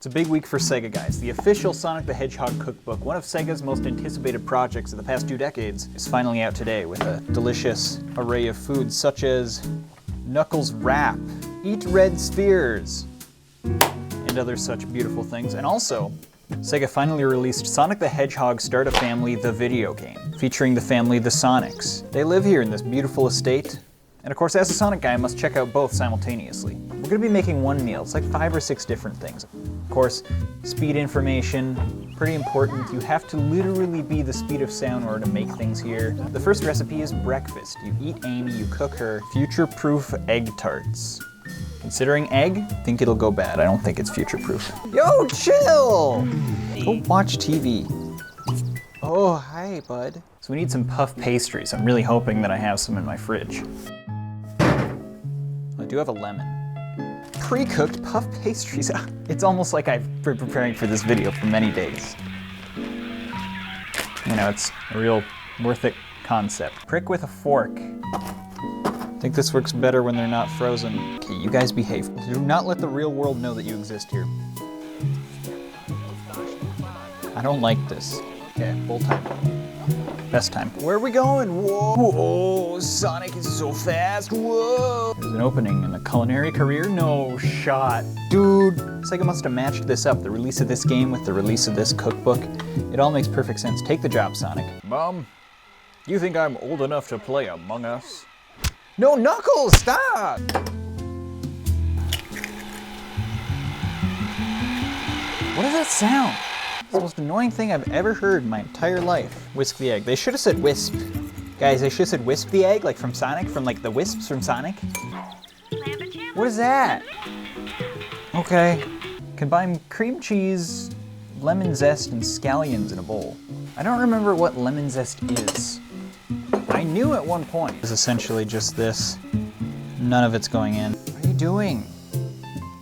It's a big week for Sega, guys. The official Sonic the Hedgehog cookbook, one of Sega's most anticipated projects of the past 2 decades, is finally out today with a delicious array of foods such as Knuckles Wrap, Eat Red Spheres, and other such beautiful things. And also, Sega finally released Sonic the Hedgehog Start a Family, the video game, featuring the family The Sonics. They live here in this beautiful estate, and of course, as a Sonic guy, I must check out both simultaneously. We're gonna be making one meal. It's like 5 or 6 different things. Of course, speed information, pretty important. You have to literally be the speed of sound in order to make things here. The first recipe is breakfast. You eat Amy, you cook her future-proof egg tarts. Considering egg, I think it'll go bad. I don't think it's future-proof. Yo, chill! Go watch TV. Oh, hi, bud. So we need some puff pastries. I'm really hoping that I have some in my fridge. I do have a lemon. Pre-cooked puff pastries. It's almost like I've been preparing for this video for many days. You know, it's a real worth it concept. Prick with a fork. I think this works better when they're not frozen. Okay, you guys behave. Do not let the real world know that you exist here. I don't like this. Okay, full time. Best time. Where are we going? Whoa! Whoa! Sonic is so fast. Whoa! There's an opening in a culinary career? No shot. Dude, Sega must have matched this up. The release of this game with the release of this cookbook. It all makes perfect sense. Take the job, Sonic. Mom, you think I'm old enough to play Among Us? No, Knuckles, stop! What does that sound? It's the most annoying thing I've ever heard in my entire life. Whisk the egg. They should have said wisp. Guys, they should have said wisp the egg, like from Sonic, from like the wisps from Sonic. What is that? Okay. Combine cream cheese, lemon zest, and scallions in a bowl. I don't remember what lemon zest is. I knew at one point. It's essentially just this. None of it's going in. What are you doing?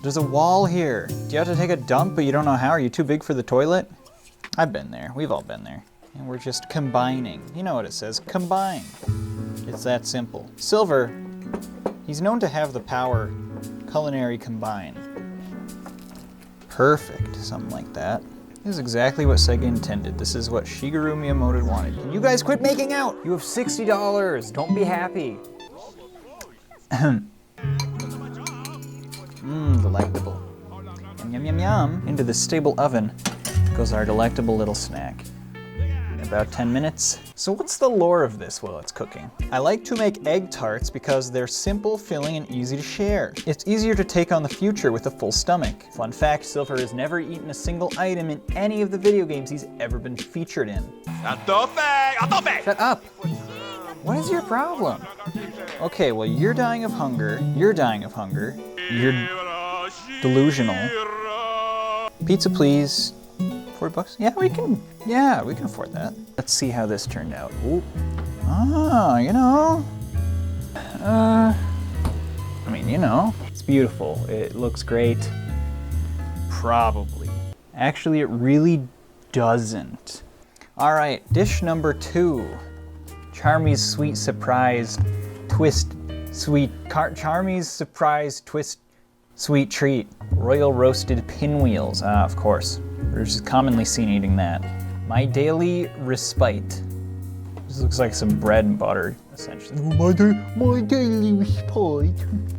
There's a wall here. Do you have to take a dump but you don't know how? Are you too big for the toilet? I've been there. We've all been there. And we're just combining. You know what it says, combine. It's that simple. Silver, he's known to have the power culinary combine. Perfect, something like that. This is exactly what Sega intended. This is what Shigeru Miyamoto wanted. Can you guys quit making out? You have $60. Don't be happy. Delectable. Yum, yum, yum, yum. Into the stable oven goes our delectable little snack. In about 10 minutes. So what's the lore of this while it's cooking? I like to make egg tarts because they're simple, filling, and easy to share. It's easier to take on the future with a full stomach. Fun fact, Silver has never eaten a single item in any of the video games he's ever been featured in. Shut up! What is your problem? Okay, well, you're dying of hunger. You're dying of hunger. You're delusional. Pizza, please. $40? Yeah, we can afford that. Let's see how this turned out. Ooh. Ah, you know. I mean, you know. It's beautiful. It looks great. Probably. Actually, it really doesn't. All right, dish number 2. Charmy's Sweet Surprise Twist Sweet Charmy's Surprise Twist Sweet Treat. Royal Roasted Pinwheels. Ah, of course. We're just commonly seen eating that. My Daily Respite. This looks like some bread and butter, essentially. My daily respite.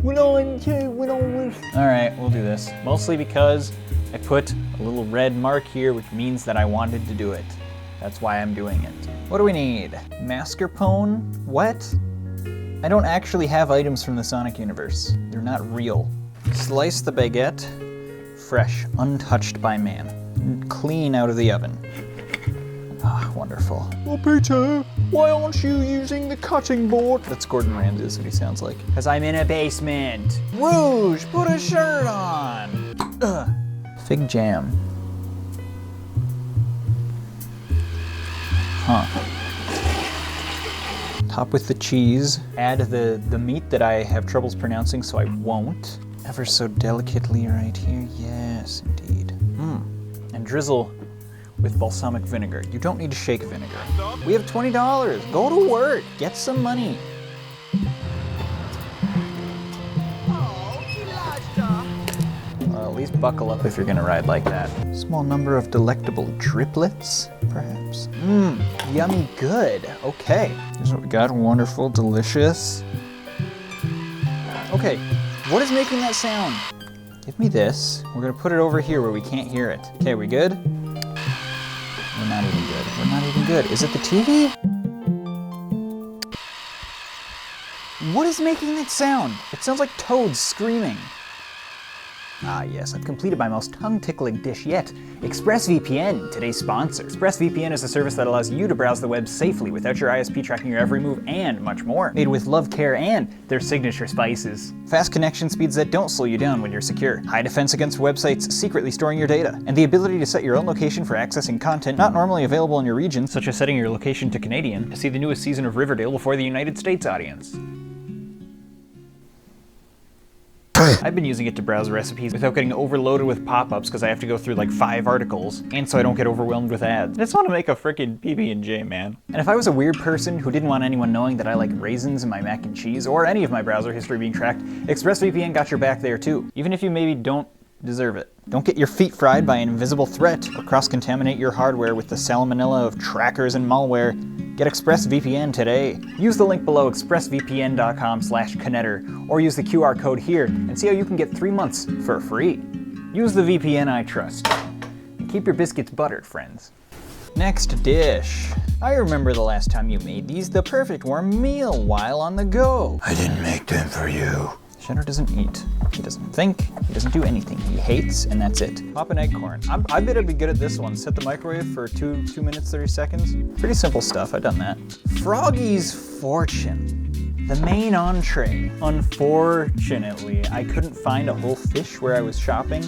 All right, we'll do this. Mostly because I put a little red mark here, which means that I wanted to do it. That's why I'm doing it. What do we need? Mascarpone? What? I don't actually have items from the Sonic universe. They're not real. Slice the baguette. Fresh, untouched by man. Clean out of the oven. Ah, wonderful. Oh, Peter, why aren't you using the cutting board? That's Gordon Ramsay, that's what he sounds like. Because I'm in a basement. Rouge, put a shirt on. Ugh. Fig jam. Huh. Top with the cheese. Add the meat that I have troubles pronouncing, so I won't. Ever so delicately right here. Yes, indeed. And drizzle with balsamic vinegar. You don't need to shake vinegar. We have $20. Go to work. Get some money. least buckle up if you're gonna ride like that. Small number of delectable driplets, perhaps. Mmm, yummy good. Okay, here's what we got. Wonderful, delicious. Okay, what is making that sound? Give me this. We're gonna put it over here where we can't hear it. Okay, we good? We're not even good. We're not even good. Is it the TV? What is making that sound? It sounds like toads screaming. Ah yes, I've completed my most tongue-tickling dish yet. ExpressVPN, today's sponsor. ExpressVPN is a service that allows you to browse the web safely without your ISP tracking your every move and much more. Made with love, care, and their signature spices. Fast connection speeds that don't slow you down when you're secure. High defense against websites secretly storing your data. And the ability to set your own location for accessing content not normally available in your region, such as setting your location to Canadian, to see the newest season of Riverdale before the United States audience. I've been using it to browse recipes without getting overloaded with pop-ups because I have to go through like 5 articles, and so I don't get overwhelmed with ads. I just want to make a frickin' PB&J, man. And if I was a weird person who didn't want anyone knowing that I like raisins in my mac and cheese, or any of my browser history being tracked, ExpressVPN got your back there too, even if you maybe don't deserve it. Don't get your feet fried by an invisible threat, or cross-contaminate your hardware with the salmonella of trackers and malware. Get ExpressVPN today. Use the link below, expressvpn.com/Kinetter, or use the QR code here and see how you can get 3 months for free. Use the VPN I trust. And keep your biscuits buttered, friends. Next dish. I remember the last time you made these the perfect warm meal while on the go. I didn't make them for you. Shadow doesn't eat. He doesn't think. He doesn't do anything. He hates, and that's it. Pop an egg corn. I bet I'd be good at this one. Set the microwave for 2 minutes, 30 seconds. Pretty simple stuff. I've done that. Froggy's Fortune. The main entree. Unfortunately, I couldn't find a whole fish where I was shopping,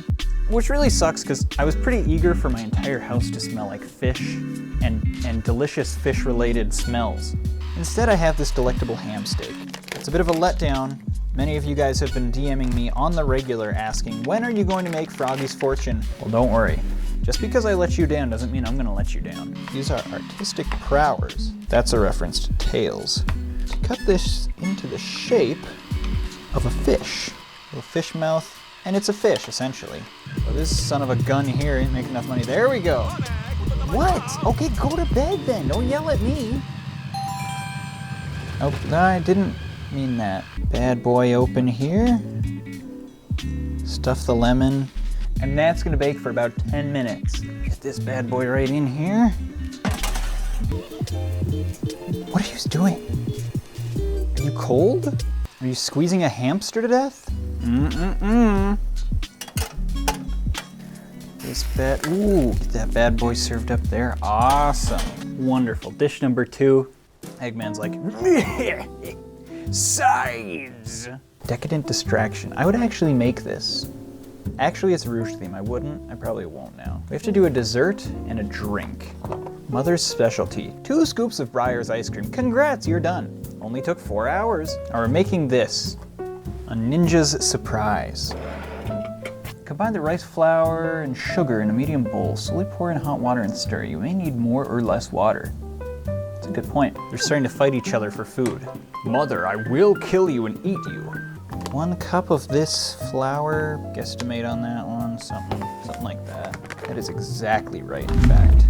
which really sucks because I was pretty eager for my entire house to smell like fish and delicious fish-related smells. Instead, I have this delectable ham steak. It's a bit of a letdown. Many of you guys have been DMing me on the regular asking, when are you going to make Froggy's Fortune? Well, don't worry. Just because I let you down doesn't mean I'm gonna let you down. These are artistic prowers. That's a reference to tails. To cut this into the shape of a fish. A little fish mouth, and it's a fish, essentially. So this son of a gun here ain't making enough money. There we go. What? Okay, go to bed then. Don't yell at me. Oh, no, I didn't mean that. Bad boy open here. Stuff the lemon. And that's gonna bake for about 10 minutes. Get this bad boy right in here. What are you doing? Are you cold? Are you squeezing a hamster to death? This bad, ooh, get that bad boy served up there. Awesome. Wonderful. Dish number 2. Eggman's like, sides! Decadent distraction. I would actually make this. Actually, it's Rouge theme. I wouldn't. I probably won't now. We have to do a dessert and a drink. Mother's specialty. 2 scoops of Breyer's ice cream. Congrats, you're done. Only took 4 hours. Now we're making this. A ninja's surprise. Combine the rice flour and sugar in a medium bowl. Slowly pour in hot water and stir. You may need more or less water. That's a good point. They're starting to fight each other for food. Mother, I will kill you and eat you. 1 cup of this flour. Guesstimate on that one. Something like that. That is exactly right, in fact.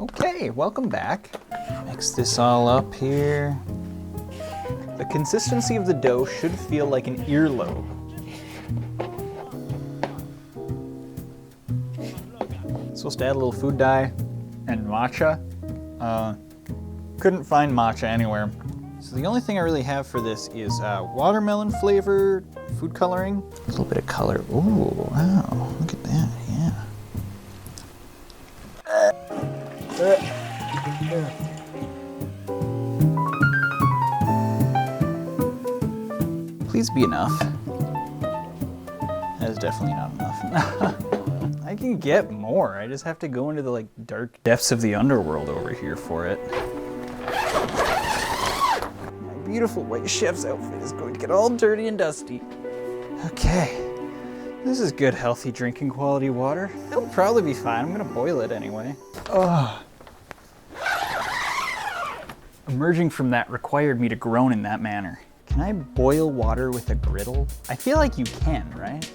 Okay, welcome back. Mix this all up here. The consistency of the dough should feel like an earlobe. Supposed to add a little food dye and matcha. Couldn't find matcha anywhere. So the only thing I really have for this is watermelon flavored food coloring. A little bit of color. Ooh, wow, look at that, yeah. Please be enough. That is definitely not enough. I can get more. I just have to go into the like dark depths of the underworld over here for it. My beautiful white chef's outfit is going to get all dirty and dusty. Okay. This is good, healthy drinking quality water. It'll probably be fine. I'm gonna boil it anyway. Ugh. Emerging from that required me to groan in that manner. Can I boil water with a griddle? I feel like you can, right?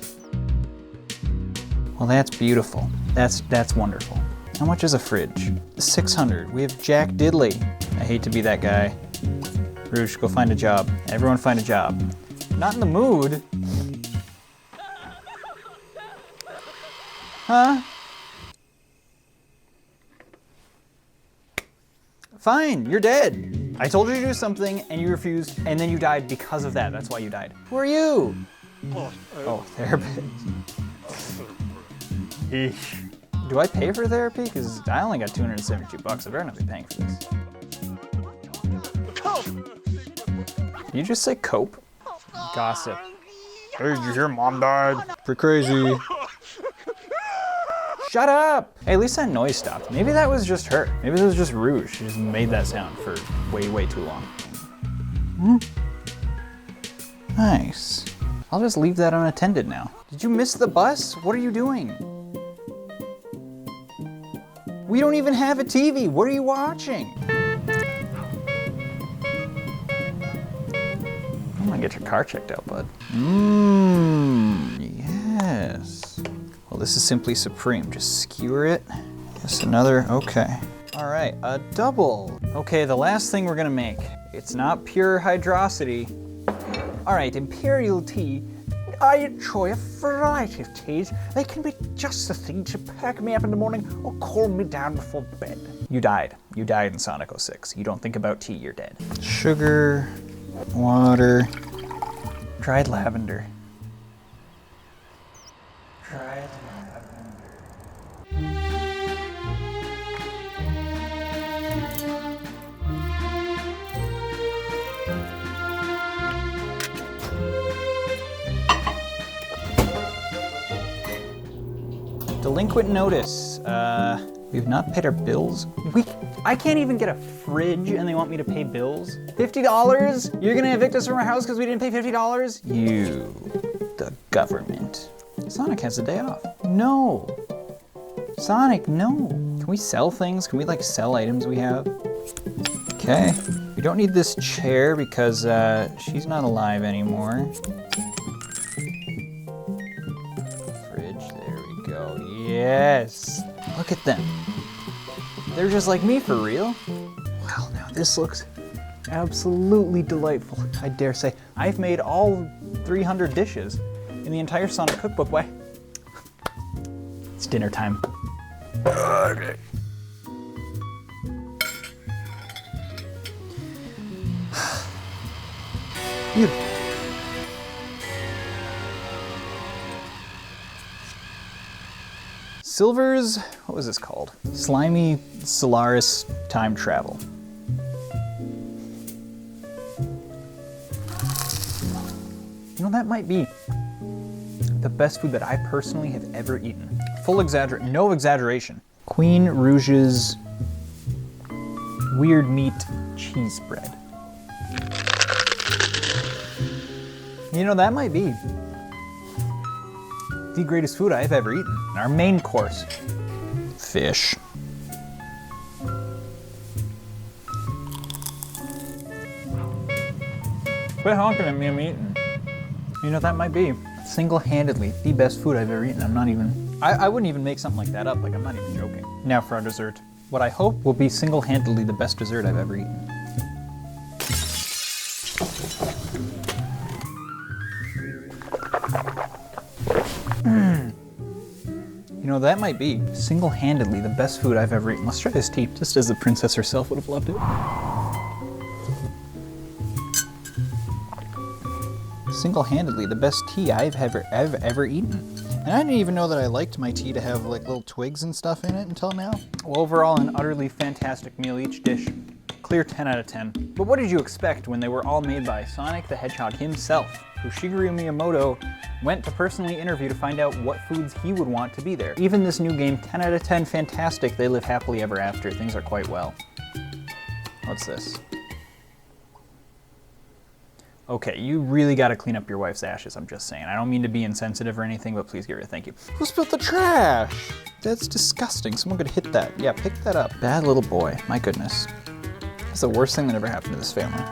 Well, that's beautiful. That's wonderful. How much is a fridge? 600. We have Jack Diddley. I hate to be that guy. Rouge, go find a job. Everyone find a job. Not in the mood. Huh? Fine, you're dead. I told you to do something and you refused, and then you died because of that. That's why you died. Who are you? Oh, therapist. Eesh. Do I pay for therapy? Because I only got $272. I better not be paying for this. Did you just say cope? Gossip. Hey, did you hear mom died? Pretty crazy. Shut up! Hey, at least that noise stopped. Maybe that was just her. Maybe it was just Rouge. She just made that sound for way, way too long. Nice. I'll just leave that unattended now. Did you miss the bus? What are you doing? We don't even have a TV. What are you watching? I'm gonna get your car checked out, bud. Yes. Well, this is simply supreme. Just skewer it. Just another, okay. All right, a double. Okay, the last thing we're gonna make. It's not pure hydrosity. All right, imperial tea. I enjoy a variety of teas. They can be just the thing to pack me up in the morning or calm me down before bed. You died. You died in Sonic 06. You don't think about tea, you're dead. Sugar, water, dried lavender. Dried lavender. Delinquent notice. We've not paid our bills. I can't even get a fridge and they want me to pay bills? $50? You're gonna evict us from our house because we didn't pay $50? You, the government. Sonic has a day off. No. Sonic, no. Can we sell things? Can we like sell items we have? Okay. We don't need this chair because she's not alive anymore. Yes, look at them. They're just like me for real. Well, now this looks absolutely delightful. I dare say I've made all 300 dishes in the entire Sonic cookbook. Why? It's dinner time. Okay. You. Silver's, what was this called? Slimy Solaris Time Travel. You know, that might be the best food that I personally have ever eaten. No exaggeration. Queen Rouge's weird meat cheese spread. You know, that might be the greatest food I've ever eaten. Our main course. Fish. Quit honking at me, I'm eating. You know, that might be single-handedly the best food I've ever eaten. I wouldn't even make something like that up. Like, I'm not even joking. Now for our dessert. What I hope will be single-handedly the best dessert I've ever eaten. You know, that might be single-handedly the best food I've ever eaten. Let's try this tea, just as the princess herself would have loved it. Single-handedly the best tea I've ever eaten. And I didn't even know that I liked my tea to have like little twigs and stuff in it until now. Well, overall, an utterly fantastic meal, each dish. Clear 10 out of 10. But what did you expect when they were all made by Sonic the Hedgehog himself, who Shigeru Miyamoto went to personally interview to find out what foods he would want to be there. Even this new game, 10 out of 10, fantastic. They live happily ever after. Things are quite well. What's this? Okay, you really gotta clean up your wife's ashes, I'm just saying. I don't mean to be insensitive or anything, but please give her a thank you. Who spilled the trash? That's disgusting. Someone could hit that. Yeah, pick that up. Bad little boy. My goodness. That's the worst thing that ever happened to this family.